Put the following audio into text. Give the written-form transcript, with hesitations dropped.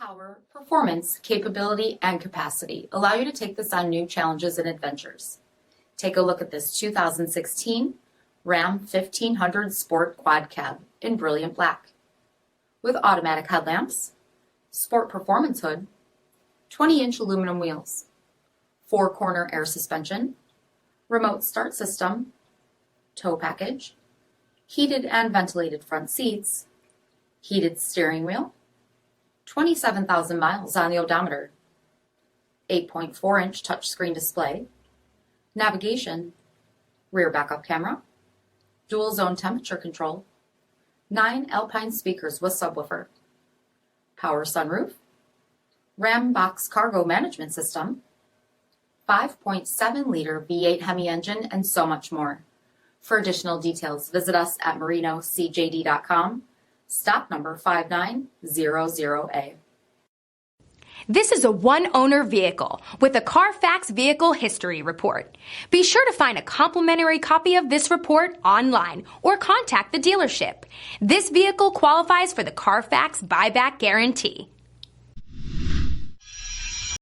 Power, performance, capability, and capacity allow you to take this on new challenges and adventures. Take a look at this 2016 Ram 1500 Sport Quad Cab in brilliant black. With automatic headlamps, sport performance hood, 20-inch aluminum wheels, 4-corner air suspension, remote start system, tow package, heated and ventilated front seats, heated steering wheel, 27,000 miles on the odometer, 8.4-inch touchscreen display, navigation, rear backup camera, dual zone temperature control, 9 ALPINE speakers with subwoofer, power sunroof, RAMBOX cargo management system, 5.7-liter V8 HEMI engine, and so much more. For additional details, visit us at marinocjd.com. Stop number 5900A. This is a one-owner vehicle with a CARFAX Vehicle History Report. Be sure to find a complimentary copy of this report online or contact the dealership. This vehicle qualifies for the CARFAX Buyback Guarantee.